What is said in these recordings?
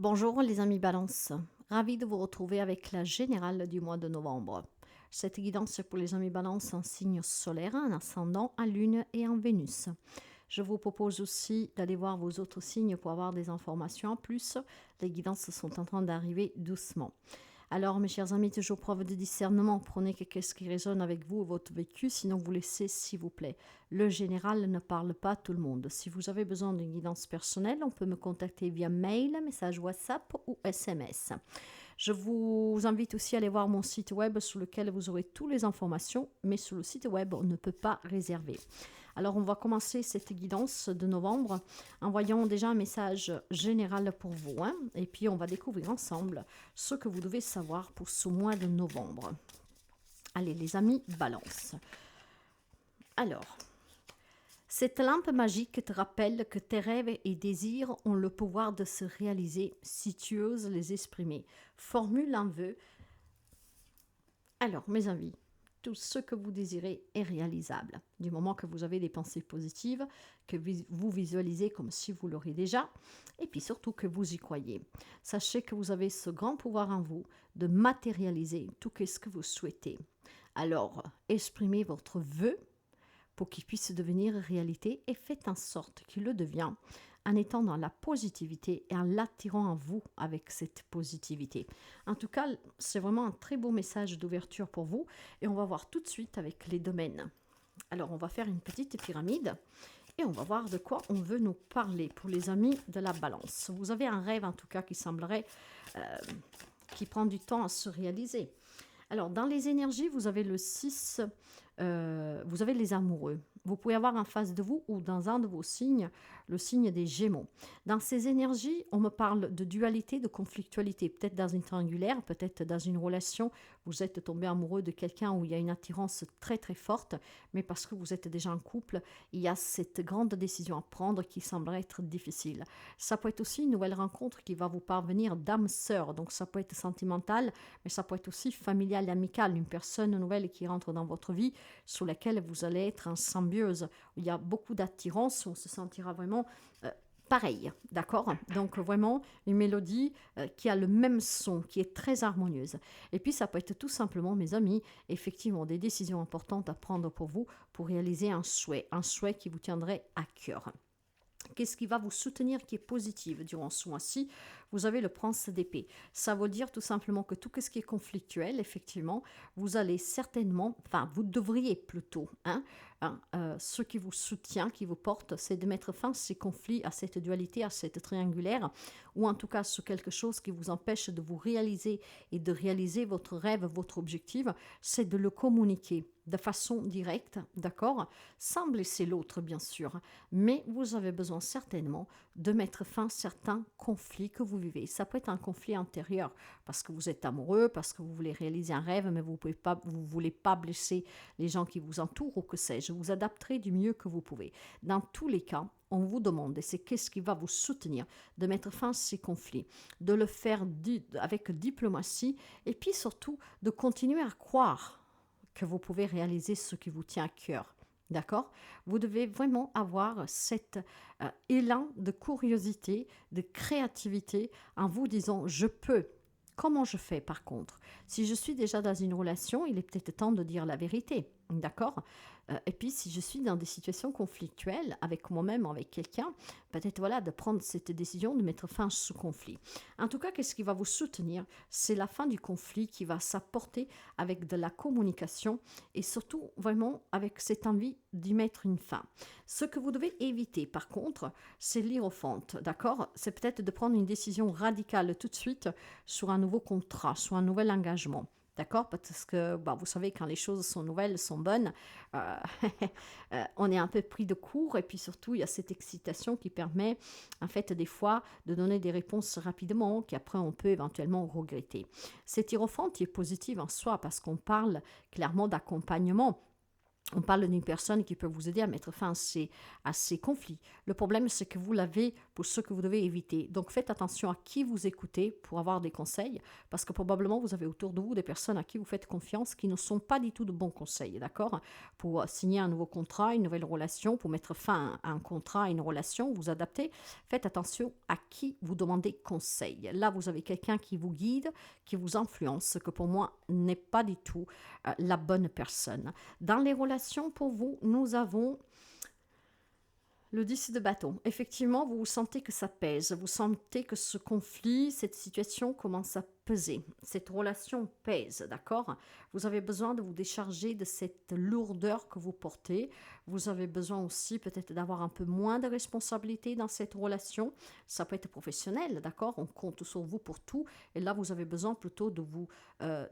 Bonjour les amis Balance, ravi de vous retrouver avec la générale du mois de novembre. Cette guidance est pour les amis Balance en signe solaire, en ascendant, en lune et en Vénus. Je vous propose aussi d'aller voir vos autres signes pour avoir des informations en plus. Les guidances sont en train d'arriver doucement. Alors, mes chers amis, toujours preuve de discernement, prenez ce qui résonne avec vous, votre vécu, sinon vous laissez, s'il vous plaît. Le général ne parle pas à tout le monde. Si vous avez besoin d'une guidance personnelle, on peut me contacter via mail, message WhatsApp ou SMS. Je vous invite aussi à aller voir mon site web sur lequel vous aurez toutes les informations, mais sur le site web, on ne peut pas réserver. Alors, on va commencer cette guidance de novembre en voyant déjà un message général pour vous. Et puis, on va découvrir ensemble ce que vous devez savoir pour ce mois de novembre. Allez, les amis, balance. Alors, cette lampe magique te rappelle que tes rêves et désirs ont le pouvoir de se réaliser si tu oses les exprimer. Formule un vœu. Alors, mes amis, tout ce que vous désirez est réalisable. Du moment que vous avez des pensées positives, que vous visualisez comme si vous l'auriez déjà, et puis surtout que vous y croyez. Sachez que vous avez ce grand pouvoir en vous de matérialiser tout ce que vous souhaitez. Alors, exprimez votre vœu pour qu'il puisse devenir réalité et faites en sorte qu'il le devienne en étant dans la positivité et en l'attirant à vous avec cette positivité. En tout cas, c'est vraiment un très beau message d'ouverture pour vous et on va voir tout de suite avec les domaines. Alors, on va faire une petite pyramide et on va voir de quoi on veut nous parler pour les amis de la balance. Vous avez un rêve en tout cas qui semblerait qui prend du temps à se réaliser. Alors, dans les énergies, vous avez le 6, vous avez les amoureux. Vous pouvez avoir en face de vous ou dans un de vos signes, le signe des Gémeaux. Dans ces énergies, on me parle de dualité, de conflictualité. Peut-être dans une triangulaire, peut-être dans une relation, vous êtes tombé amoureux de quelqu'un où il y a une attirance très très forte, mais parce que vous êtes déjà en couple, il y a cette grande décision à prendre qui semblerait être difficile. Ça peut être aussi une nouvelle rencontre qui va vous parvenir d'âme sœur, donc ça peut être sentimental, mais ça peut être aussi familial et amical, une personne nouvelle qui rentre dans votre vie, sur laquelle vous allez être en symbiose. Il y a beaucoup d'attirance, on se sentira vraiment pareil, d'accord? Donc vraiment une mélodie qui a le même son, qui est très harmonieuse. Et puis ça peut être tout simplement, mes amis, effectivement des décisions importantes à prendre pour vous pour réaliser un souhait qui vous tiendrait à cœur. Qu'est-ce qui va vous soutenir qui est positif durant ce mois-ci? Vous avez le prince d'épée. Ça veut dire tout simplement que tout ce qui est conflictuel, effectivement, vous allez certainement, enfin, vous devriez plutôt, ce qui vous soutient, qui vous porte, c'est de mettre fin à ces conflits, à cette dualité, à cette triangulaire, ou en tout cas sur quelque chose qui vous empêche de vous réaliser et de réaliser votre rêve, votre objectif, c'est de le communiquer de façon directe, d'accord, sans blesser l'autre bien sûr, mais vous avez besoin certainement de mettre fin à certains conflits que vous vivez. Ça peut être un conflit intérieur parce que vous êtes amoureux, parce que vous voulez réaliser un rêve, mais vous ne voulez pas blesser les gens qui vous entourent ou que sais-je. Vous adapterez du mieux que vous pouvez. Dans tous les cas, on vous demande, et c'est qu'est-ce qui va vous soutenir, de mettre fin à ces conflits, de le faire avec diplomatie et puis surtout de continuer à croire que vous pouvez réaliser ce qui vous tient à cœur. D'accord? Vous devez vraiment avoir cet élan de curiosité, de créativité en vous disant je peux. Comment je fais par contre? Si je suis déjà dans une relation, il est peut-être temps de dire la vérité. D'accord? Et puis si je suis dans des situations conflictuelles avec moi-même, avec quelqu'un, peut-être voilà de prendre cette décision de mettre fin à ce conflit. En tout cas, qu'est-ce qui va vous soutenir? C'est la fin du conflit qui va s'apporter avec de la communication et surtout vraiment avec cette envie d'y mettre une fin. Ce que vous devez éviter par contre, c'est l'hierophante, d'accord? C'est peut-être de prendre une décision radicale tout de suite sur un nouveau contrat, sur un nouvel engagement. D'accord? Parce que vous savez, quand les choses sont nouvelles, sont bonnes, euh, on est un peu pris de court et puis surtout, il y a cette excitation qui permet, en fait, des fois, de donner des réponses rapidement qu'après on peut éventuellement regretter. Cette hierophante est positive en soi parce qu'on parle clairement d'accompagnement. On parle d'une personne qui peut vous aider à mettre fin à ces conflits. Le problème, c'est que vous l'avez pour ce que vous devez éviter. Donc, faites attention à qui vous écoutez pour avoir des conseils, parce que probablement, vous avez autour de vous des personnes à qui vous faites confiance qui ne sont pas du tout de bons conseils, d'accord? Pour signer un nouveau contrat, une nouvelle relation, pour mettre fin à un contrat, à une relation, vous adapter, faites attention à qui vous demandez conseil. Là, vous avez quelqu'un qui vous guide, qui vous influence, ce que pour moi n'est pas du tout la bonne personne. Dans les relations, pour vous, nous avons le 10 de bâton. Effectivement, vous sentez que ça pèse. Vous sentez que ce conflit, cette situation commence à peser. Cette relation pèse, d'accord? Vous avez besoin de vous décharger de cette lourdeur que vous portez. Vous avez besoin aussi peut-être d'avoir un peu moins de responsabilité dans cette relation. Ça peut être professionnel, d'accord? On compte sur vous pour tout. Et là, vous avez besoin plutôt de vous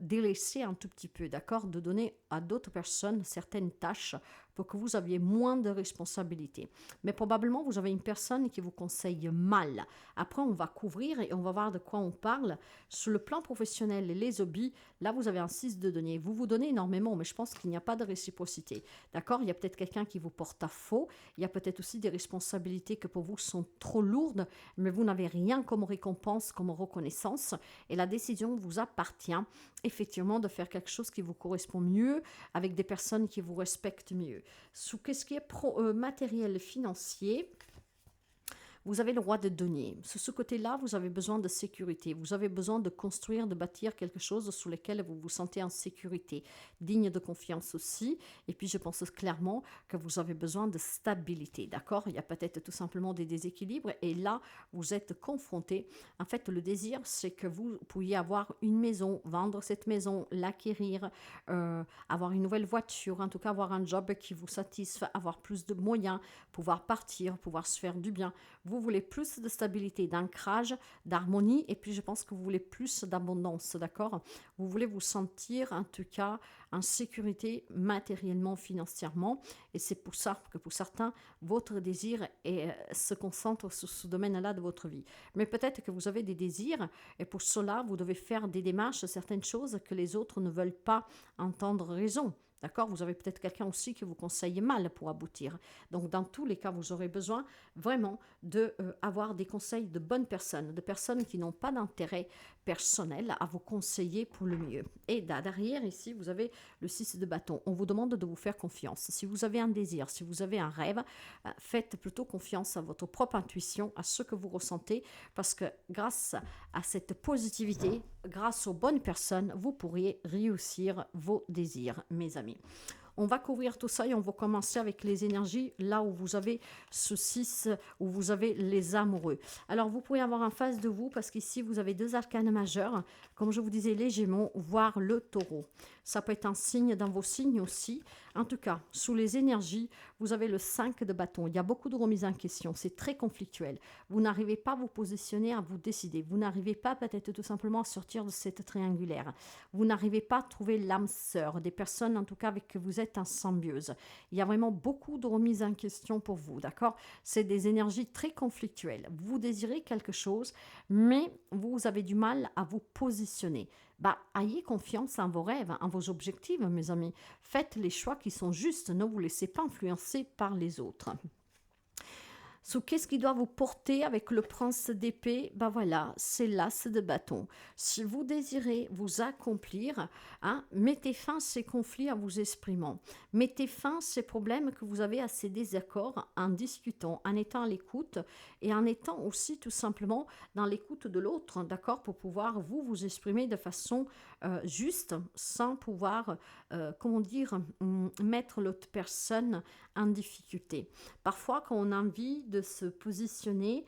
délaisser un tout petit peu, d'accord? De donner à d'autres personnes certaines tâches pour que vous aviez moins de responsabilités. Mais probablement, vous avez une personne qui vous conseille mal. Après, on va couvrir et on va voir de quoi on parle. Sur le plan professionnel et les hobbies, là, vous avez un 6 de denier. Vous vous donnez énormément, mais je pense qu'il n'y a pas de réciprocité. D'accord? Il y a peut-être quelqu'un qui vous porte à faux. Il y a peut-être aussi des responsabilités que pour vous sont trop lourdes, mais vous n'avez rien comme récompense, comme reconnaissance. Et la décision vous appartient, effectivement, de faire quelque chose qui vous correspond mieux, avec des personnes qui vous respectent mieux. Sous qu'est-ce qui est matériel financier, vous avez le roi de denier. Sur ce côté-là, vous avez besoin de sécurité. Vous avez besoin de construire, de bâtir quelque chose sur lequel vous vous sentez en sécurité, digne de confiance aussi. Et puis, je pense clairement que vous avez besoin de stabilité, d'accord? Il y a peut-être tout simplement des déséquilibres et là, vous êtes confronté. En fait, le désir, c'est que vous pourriez avoir une maison, vendre cette maison, l'acquérir, avoir une nouvelle voiture, en tout cas avoir un job qui vous satisfait, avoir plus de moyens, pouvoir partir, pouvoir se faire du bien. Vous voulez plus de stabilité, d'ancrage, d'harmonie, et puis je pense que vous voulez plus d'abondance, d'accord? Vous voulez vous sentir en tout cas en sécurité matériellement, financièrement, et c'est pour ça que pour certains, votre désir se concentre sur ce domaine-là de votre vie. Mais peut-être que vous avez des désirs, et pour cela, vous devez faire des démarches, certaines choses que les autres ne veulent pas entendre raison. D'accord? Vous avez peut-être quelqu'un aussi qui vous conseille mal pour aboutir. Donc, dans tous les cas, vous aurez besoin vraiment d'avoir des conseils de bonnes personnes, de personnes qui n'ont pas d'intérêt personnel à vous conseiller pour le mieux. Et derrière, ici, vous avez le 6 de bâton. On vous demande de vous faire confiance. Si vous avez un désir, si vous avez un rêve, faites plutôt confiance à votre propre intuition, à ce que vous ressentez, parce que grâce à cette positivité, grâce aux bonnes personnes, vous pourriez réussir vos désirs, mes amis. On va couvrir tout ça et on va commencer avec les énergies, là où vous avez ce 6, où vous avez les amoureux. Alors, vous pouvez avoir en face de vous, parce qu'ici, vous avez deux arcanes majeurs, comme je vous disais, les Gémeaux, voire le Taureau. Ça peut être un signe dans vos signes aussi. En tout cas, sous les énergies, vous avez le 5 de bâton. Il y a beaucoup de remises en question. C'est très conflictuel. Vous n'arrivez pas à vous positionner, à vous décider. Vous n'arrivez pas peut-être tout simplement à sortir de cette triangulaire. Vous n'arrivez pas à trouver l'âme sœur, des personnes en tout cas avec qui vous êtes en symbiose. Il y a vraiment beaucoup de remises en question pour vous, d'accord? C'est des énergies très conflictuelles. Vous désirez quelque chose, mais vous avez du mal à vous positionner. Ayez confiance en vos rêves, en vos objectifs, mes amis. Faites les choix qui sont justes. Ne vous laissez pas influencer par les autres. Qu'est-ce qui doit vous porter avec le prince d'épée? Voilà, c'est l'as de bâton. Si vous désirez vous accomplir, mettez fin à ces conflits en vous exprimant. Mettez fin à ces problèmes que vous avez, à ces désaccords, en discutant, en étant à l'écoute et en étant aussi tout simplement dans l'écoute de l'autre, d'accord, pour pouvoir vous exprimer de façon juste, sans pouvoir, mettre l'autre personne en difficulté. Parfois, quand on a envie de se positionner,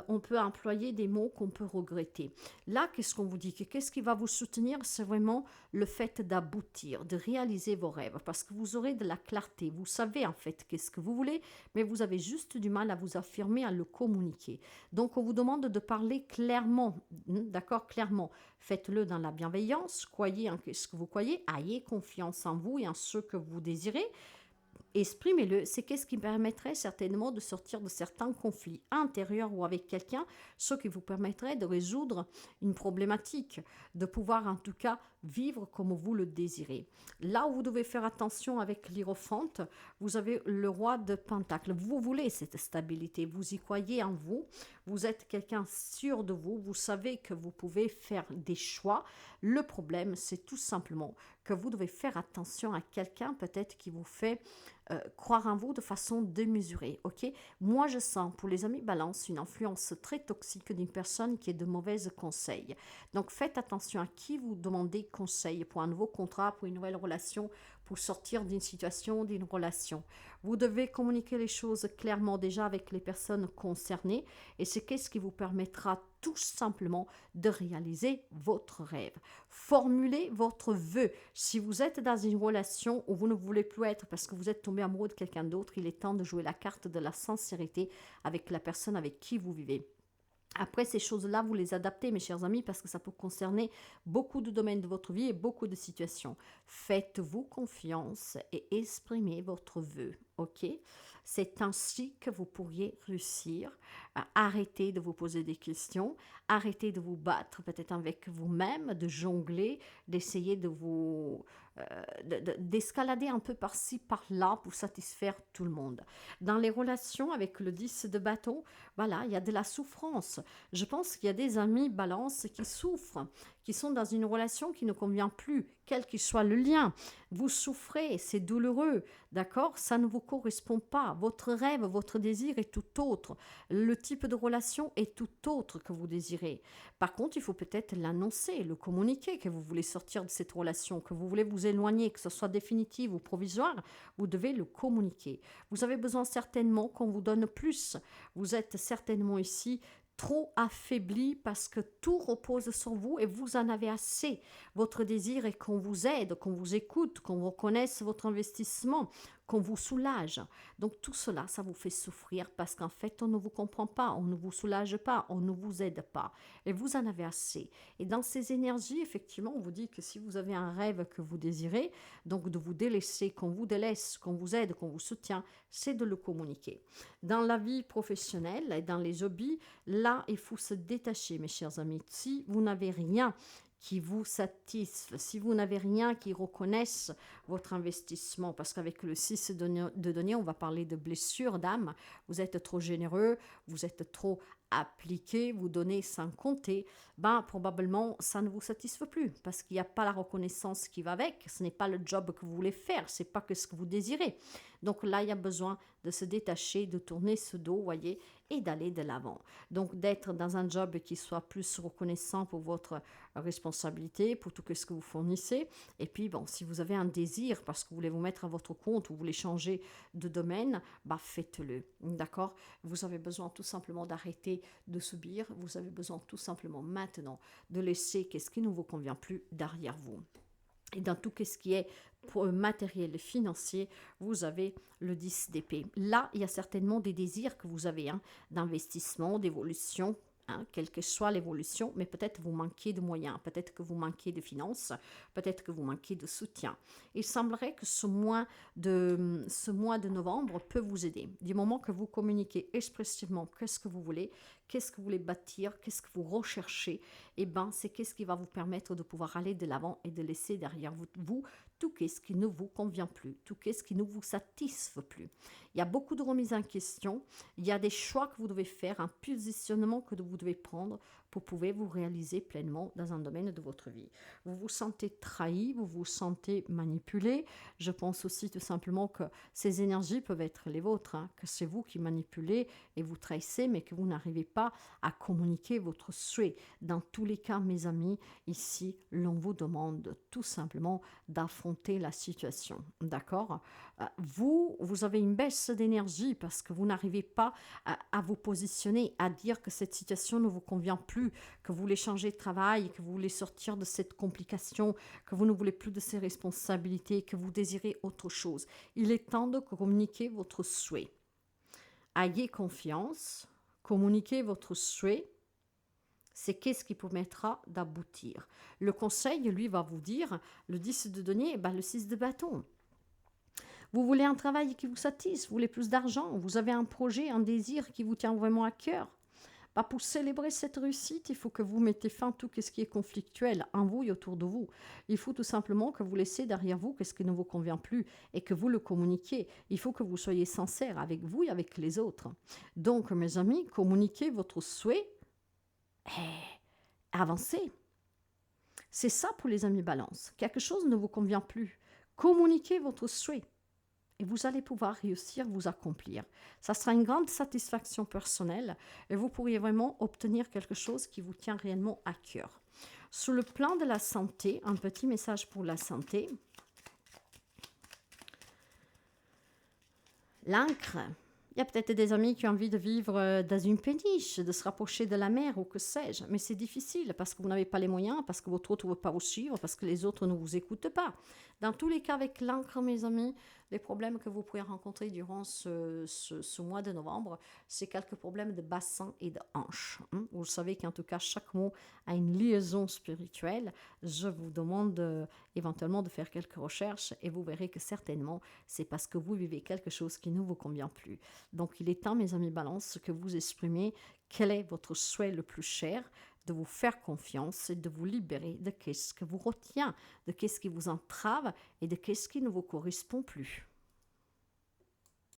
on peut employer des mots qu'on peut regretter. Là, qu'est-ce qu'on vous dit? Qu'est-ce qui va vous soutenir? C'est vraiment le fait d'aboutir, de réaliser vos rêves, parce que vous aurez de la clarté. Vous savez en fait qu'est-ce que vous voulez, mais vous avez juste du mal à vous affirmer, à le communiquer. Donc, on vous demande de parler clairement, d'accord, clairement. Faites-le dans la bienveillance, croyez en ce que vous croyez, ayez confiance en vous et en ce que vous désirez. exprimez-le, c'est qu'est-ce qui permettrait certainement de sortir de certains conflits intérieurs ou avec quelqu'un, ce qui vous permettrait de résoudre une problématique, de pouvoir en tout cas vivre comme vous le désirez. Là où vous devez faire attention avec l'Hiérophante, vous avez le roi de Pentacle. Vous voulez cette stabilité, vous y croyez en vous, vous êtes quelqu'un sûr de vous, vous savez que vous pouvez faire des choix. Le problème, c'est tout simplement que vous devez faire attention à quelqu'un peut-être qui vous fait croire en vous de façon démesurée, ok? Moi, je sens pour les amis balance une influence très toxique d'une personne qui est de mauvais conseils. Donc, faites attention à qui vous demandez conseil pour un nouveau contrat, pour une nouvelle relation, pour sortir d'une situation, d'une relation. Vous devez communiquer les choses clairement déjà avec les personnes concernées et c'est qu'est-ce qui vous permettra tout simplement de réaliser votre rêve. Formulez votre vœu. Si vous êtes dans une relation où vous ne voulez plus être parce que vous êtes tombé amoureux de quelqu'un d'autre, il est temps de jouer la carte de la sincérité avec la personne avec qui vous vivez. Après, ces choses-là, vous les adaptez, mes chers amis, parce que ça peut concerner beaucoup de domaines de votre vie et beaucoup de situations. Faites-vous confiance et exprimez votre vœu, ok? C'est ainsi que vous pourriez réussir à arrêter de vous poser des questions, arrêter de vous battre peut-être avec vous-même, de jongler, d'essayer de vous... d'escalader un peu par-ci, par-là pour satisfaire tout le monde. Dans les relations avec le 10 de bâton, voilà, il y a de la souffrance. Je pense qu'il y a des amis balance qui souffrent, qui sont dans une relation qui ne convient plus, quel qu'il soit le lien. Vous souffrez, c'est douloureux, d'accord? Ça ne vous correspond pas. Votre rêve, votre désir est tout autre. Le type de relation est tout autre que vous désirez. Par contre, il faut peut-être l'annoncer, le communiquer, que vous voulez sortir de cette relation, que vous voulez vous éloigner, que ce soit définitif ou provisoire, vous devez le communiquer. Vous avez besoin certainement qu'on vous donne plus. Vous êtes certainement ici trop affaibli parce que tout repose sur vous et vous en avez assez. Votre désir est qu'on vous aide, qu'on vous écoute, qu'on reconnaisse votre investissement, qu'on vous soulage. Donc tout cela, ça vous fait souffrir parce qu'en fait, on ne vous comprend pas, on ne vous soulage pas, on ne vous aide pas. Et vous en avez assez. Et dans ces énergies, effectivement, on vous dit que si vous avez un rêve que vous désirez, donc de vous délaisser, qu'on vous délaisse, qu'on vous aide, qu'on vous soutient, c'est de le communiquer. Dans la vie professionnelle et dans les hobbies, là, il faut se détacher, mes chers amis. Si vous n'avez rien qui vous satisfait, si vous n'avez rien qui reconnaisse votre investissement, parce qu'avec le 6 de denier, on va parler de blessures d'âme, vous êtes trop généreux, vous êtes trop appliqué, vous donnez sans compter, ben probablement ça ne vous satisfait plus, parce qu'il n'y a pas la reconnaissance qui va avec, ce n'est pas le job que vous voulez faire, c'est pas que ce que vous désirez. Donc là, il y a besoin de se détacher, de tourner ce dos, voyez, et d'aller de l'avant. Donc d'être dans un job qui soit plus reconnaissant pour votre responsabilité, pour tout ce que vous fournissez. Et puis, bon, si vous avez un désir parce que vous voulez vous mettre à votre compte ou vous voulez changer de domaine, bah faites-le, d'accord? Vous avez besoin tout simplement d'arrêter de subir. Vous avez besoin tout simplement maintenant de laisser qu'est-ce qui ne vous convient plus derrière vous. Et dans tout ce qui est matériel et financier, vous avez le 10 d'épée. Là, il y a certainement des désirs que vous avez, hein, d'investissement, d'évolution, hein, quelle que soit l'évolution, mais peut-être vous manquez de moyens, peut-être que vous manquez de finances, peut-être que vous manquez de soutien. Il semblerait que ce mois de novembre peut vous aider. Du moment que vous communiquez expressivement qu'est-ce que vous voulez bâtir, qu'est-ce que vous recherchez, et ben c'est qu'est-ce qui va vous permettre de pouvoir aller de l'avant et de laisser derrière vous tout ce qui ne vous convient plus, tout ce qui ne vous satisfait plus. Il y a beaucoup de remises en question, il y a des choix que vous devez faire, un positionnement que vous devez prendre pour pouvoir vous réaliser pleinement dans un domaine de votre vie. Vous vous sentez trahi, vous vous sentez manipulé. Je pense aussi tout simplement que ces énergies peuvent être les vôtres, hein, que c'est vous qui manipulez et vous trahissez, mais que vous n'arrivez pas à communiquer votre souhait. Dans tous les cas, mes amis, ici, l'on vous demande tout simplement d'affronter la situation. D'accord? Vous avez une baisse d'énergie parce que vous n'arrivez pas à vous positionner, à dire que cette situation ne vous convient plus, que vous voulez changer de travail, que vous voulez sortir de cette complication, que vous ne voulez plus de ces responsabilités, que vous désirez autre chose. Il est temps de communiquer votre souhait. Ayez confiance, communiquez votre souhait, c'est qu'est-ce qui permettra d'aboutir. Le conseil, lui, va vous dire, le 10 de denier, ben le 6 de bâton. Vous voulez un travail qui vous satisfait, vous voulez plus d'argent, vous avez un projet, un désir qui vous tient vraiment à cœur. Bah, pour célébrer cette réussite, il faut que vous mettez fin à tout ce qui est conflictuel en vous et autour de vous. Il faut tout simplement que vous laissiez derrière vous ce qui ne vous convient plus et que vous le communiquiez. Il faut que vous soyez sincère avec vous et avec les autres. Donc, mes amis, communiquez votre souhait et avancez. C'est ça pour les amis balance. Quelque chose ne vous convient plus. Communiquez votre souhait et vous allez pouvoir réussir, vous accomplir. Ça sera une grande satisfaction personnelle et vous pourriez vraiment obtenir quelque chose qui vous tient réellement à cœur. Sur le plan de la santé, un petit message pour la santé. L'encre. Il y a peut-être des amis qui ont envie de vivre dans une péniche, de se rapprocher de la mer ou que sais-je, mais c'est difficile parce que vous n'avez pas les moyens, parce que votre autre ne veut pas vous suivre, parce que les autres ne vous écoutent pas. Dans tous les cas, avec l'encre, mes amis, les problèmes que vous pourrez rencontrer durant ce mois de novembre, c'est quelques problèmes de bassin et de hanche. Vous savez qu'en tout cas, chaque mot a une liaison spirituelle. Je vous demande éventuellement de faire quelques recherches et vous verrez que certainement, c'est parce que vous vivez quelque chose qui ne vous convient plus. Donc, il est temps, mes amis balance, que vous exprimez quel est votre souhait le plus cher, de vous faire confiance et de vous libérer de ce que vous retient, de ce qui vous entrave et de ce qui ne vous correspond plus.